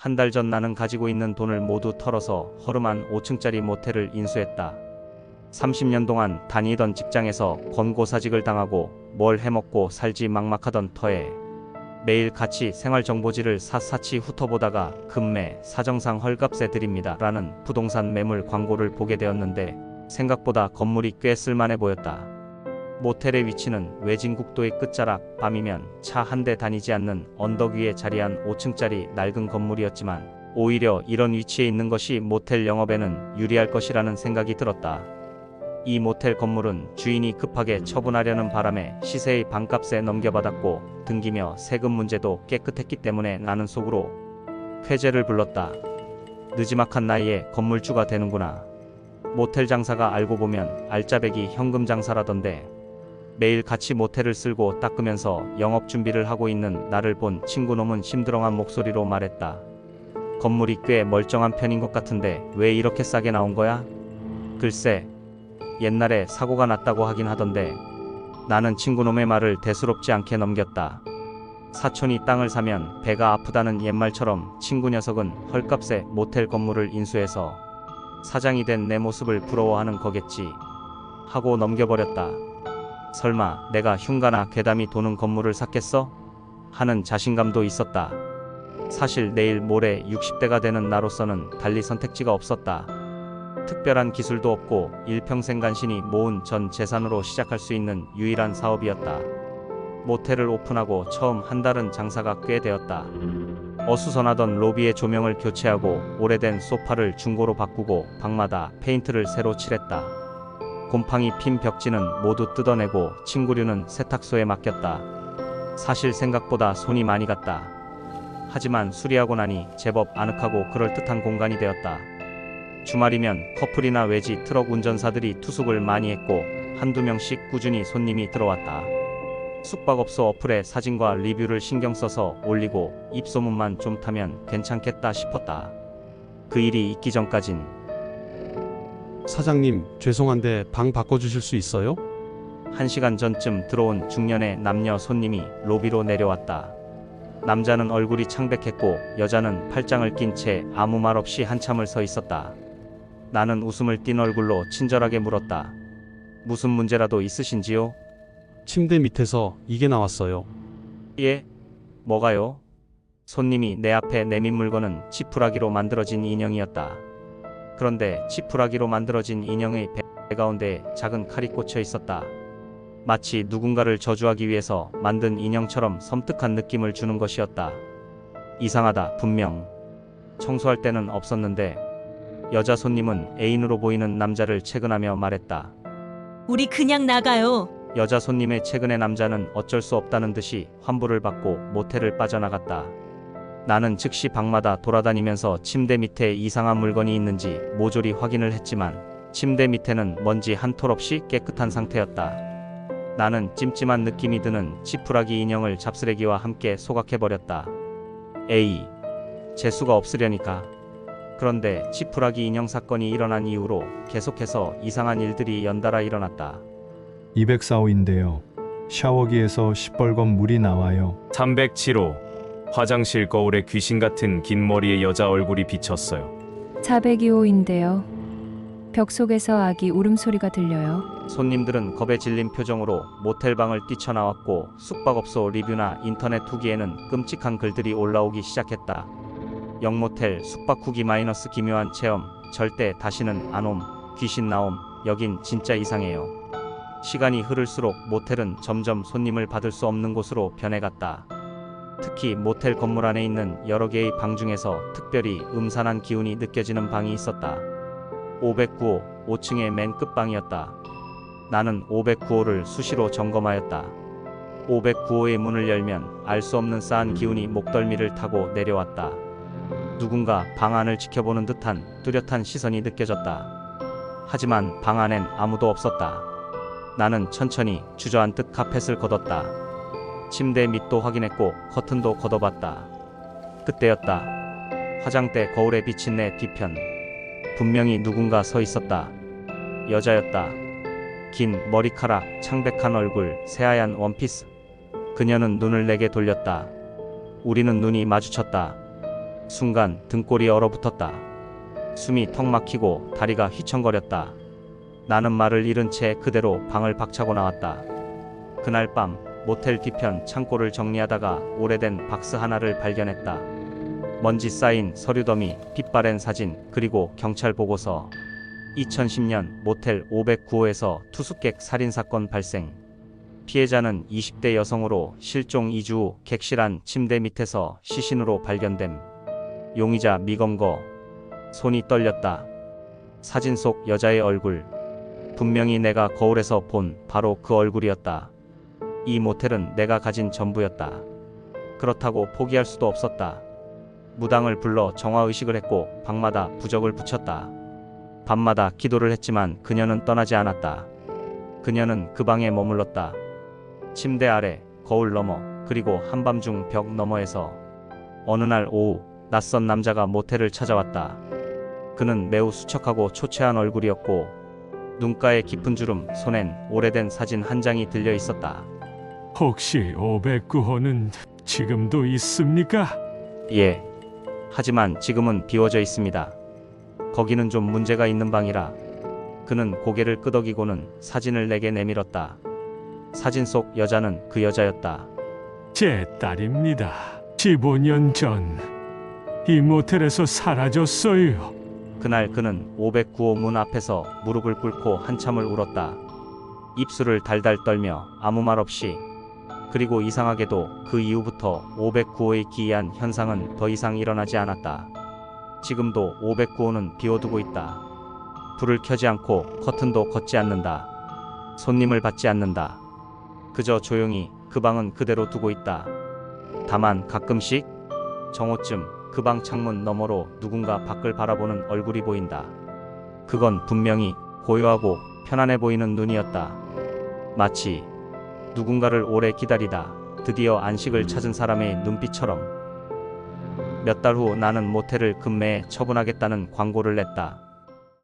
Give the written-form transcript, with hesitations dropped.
한 달 전 나는 가지고 있는 돈을 모두 털어서 허름한 5층짜리 모텔을 인수했다. 30년 동안 다니던 직장에서 권고사직을 당하고 뭘 해먹고 살지 막막하던 터에 매일 같이 생활정보지를 샅샅이 훑어보다가 급매 사정상 헐값에 드립니다 라는 부동산 매물 광고를 보게 되었는데 생각보다 건물이 꽤 쓸만해 보였다. 모텔의 위치는 외진국도의 끝자락, 밤이면 차 한 대 다니지 않는 언덕 위에 자리한 5층짜리 낡은 건물이었지만 오히려 이런 위치에 있는 것이 모텔 영업에는 유리할 것이라는 생각이 들었다. 이 모텔 건물은 주인이 급하게 처분하려는 바람에 시세의 반값에 넘겨받았고 등기며 세금 문제도 깨끗했기 때문에 나는 속으로 쾌재를 불렀다. 느지막한 나이에 건물주가 되는구나. 모텔 장사가 알고 보면 알짜배기 현금 장사라던데. 매일 같이 모텔을 쓸고 닦으면서 영업 준비를 하고 있는 나를 본 친구놈은 심드렁한 목소리로 말했다. 건물이 꽤 멀쩡한 편인 것 같은데 왜 이렇게 싸게 나온 거야? 글쎄, 옛날에 사고가 났다고 하긴 하던데. 나는 친구놈의 말을 대수롭지 않게 넘겼다. 사촌이 땅을 사면 배가 아프다는 옛말처럼 친구 녀석은 헐값에 모텔 건물을 인수해서 사장이 된 내 모습을 부러워하는 거겠지 하고 넘겨버렸다. 설마 내가 흉가나 괴담이 도는 건물을 샀겠어? 하는 자신감도 있었다. 사실 내일 모레 60대가 되는 나로서는 달리 선택지가 없었다. 특별한 기술도 없고 일평생 간신히 모은 전 재산으로 시작할 수 있는 유일한 사업이었다. 모텔을 오픈하고 처음 한 달은 장사가 꽤 되었다. 어수선하던 로비의 조명을 교체하고 오래된 소파를 중고로 바꾸고 방마다 페인트를 새로 칠했다. 곰팡이 핀 벽지는 모두 뜯어내고 침구류는 세탁소에 맡겼다. 사실 생각보다 손이 많이 갔다. 하지만 수리하고 나니 제법 아늑하고 그럴듯한 공간이 되었다. 주말이면 커플이나 외지 트럭 운전사들이 투숙을 많이 했고 한두 명씩 꾸준히 손님이 들어왔다. 숙박업소 어플에 사진과 리뷰를 신경 써서 올리고 입소문만 좀 타면 괜찮겠다 싶었다. 그 일이 있기 전까진. 사장님, 죄송한데 방 바꿔주실 수 있어요? 1시간 전쯤 들어온 중년의 남녀 손님이 로비로 내려왔다. 남자는 얼굴이 창백했고 여자는 팔짱을 낀 채 아무 말 없이 한참을 서 있었다. 나는 웃음을 띤 얼굴로 친절하게 물었다. 무슨 문제라도 있으신지요? 침대 밑에서 이게 나왔어요. 예? 뭐가요? 손님이 내 앞에 내민 물건은 지푸라기로 만들어진 인형이었다. 그런데 지푸라기로 만들어진 인형의 배 가운데 작은 칼이 꽂혀 있었다. 마치 누군가를 저주하기 위해서 만든 인형처럼 섬뜩한 느낌을 주는 것이었다. 이상하다. 분명 청소할 때는 없었는데. 여자 손님은 애인으로 보이는 남자를 체근하며 말했다. 우리 그냥 나가요. 여자 손님의 체근의 남자는 어쩔 수 없다는 듯이 환불을 받고 모텔을 빠져나갔다. 나는 즉시 방마다 돌아다니면서 침대 밑에 이상한 물건이 있는지 모조리 확인을 했지만 침대 밑에는 먼지 한 톨 없이 깨끗한 상태였다. 나는 찜찜한 느낌이 드는 지푸라기 인형을 잡쓰레기와 함께 소각해버렸다. 에이, 재수가 없으려니까. 그런데 지푸라기 인형 사건이 일어난 이후로 계속해서 이상한 일들이 연달아 일어났다. 204호인데요. 샤워기에서 시뻘건 물이 나와요. 307호. 화장실 거울에 귀신 같은 긴 머리의 여자 얼굴이 비쳤어요. 402호인데요. 벽 속에서 아기 울음소리가 들려요. 손님들은 겁에 질린 표정으로 모텔방을 뛰쳐나왔고 숙박업소 리뷰나 인터넷 후기에는 끔찍한 글들이 올라오기 시작했다. 영모텔 숙박 후기 마이너스 기묘한 체험, 절대 다시는 안 옴, 귀신 나옴, 여긴 진짜 이상해요. 시간이 흐를수록 모텔은 점점 손님을 받을 수 없는 곳으로 변해갔다. 특히 모텔 건물 안에 있는 여러 개의 방 중에서 특별히 음산한 기운이 느껴지는 방이 있었다. 509호, 5층의 맨 끝방이었다. 나는 509호를 수시로 점검하였다. 509호의 문을 열면 알 수 없는 싸한 기운이 목덜미를 타고 내려왔다. 누군가 방 안을 지켜보는 듯한 뚜렷한 시선이 느껴졌다. 하지만 방 안엔 아무도 없었다. 나는 천천히 주저앉듯 카펫을 걷었다. 침대 밑도 확인했고 커튼도 걷어봤다. 그때였다. 화장대 거울에 비친 내 뒤편. 분명히 누군가 서 있었다. 여자였다. 긴 머리카락, 창백한 얼굴, 새하얀 원피스. 그녀는 눈을 내게 돌렸다. 우리는 눈이 마주쳤다. 순간 등골이 얼어붙었다. 숨이 턱 막히고 다리가 휘청거렸다. 나는 말을 잃은 채 그대로 방을 박차고 나왔다. 그날 밤 모텔 뒤편 창고를 정리하다가 오래된 박스 하나를 발견했다. 먼지 쌓인 서류 더미, 핏바랜 사진, 그리고 경찰 보고서. 2010년 모텔 509호에서 투숙객 살인사건 발생. 피해자는 20대 여성으로 실종 2주 후 객실안 침대 밑에서 시신으로 발견됨. 용의자 미검거. 손이 떨렸다. 사진 속 여자의 얼굴. 분명히 내가 거울에서 본 바로 그 얼굴이었다. 이 모텔은 내가 가진 전부였다. 그렇다고 포기할 수도 없었다. 무당을 불러 정화의식을 했고 방마다 부적을 붙였다. 밤마다 기도를 했지만 그녀는 떠나지 않았다. 그녀는 그 방에 머물렀다. 침대 아래, 거울 너머, 그리고 한밤중 벽 너머에서. 어느 날 오후 낯선 남자가 모텔을 찾아왔다. 그는 매우 수척하고 초췌한 얼굴이었고 눈가에 깊은 주름, 손엔 오래된 사진 한 장이 들려 있었다. 혹시 509호는 지금도 있습니까? 예. 하지만 지금은 비워져 있습니다. 거기는 좀 문제가 있는 방이라. 그는 고개를 끄덕이고는 사진을 내게 내밀었다. 사진 속 여자는 그 여자였다. 제 딸입니다. 15년 전 이 모텔에서 사라졌어요. 그날 그는 509호 문 앞에서 무릎을 꿇고 한참을 울었다. 입술을 달달 떨며 아무 말 없이. 그리고 이상하게도 그 이후부터 509호의 기이한 현상은 더 이상 일어나지 않았다. 지금도 509호는 비워두고 있다. 불을 켜지 않고 커튼도 걷지 않는다. 손님을 받지 않는다. 그저 조용히 그 방은 그대로 두고 있다. 다만 가끔씩 정오쯤 그 방 창문 너머로 누군가 밖을 바라보는 얼굴이 보인다. 그건 분명히 고요하고 편안해 보이는 눈이었다. 마치 누군가를 오래 기다리다 드디어 안식을 찾은 사람의 눈빛처럼. 몇 달 후 나는 모텔을 급매에 처분하겠다는 광고를 냈다.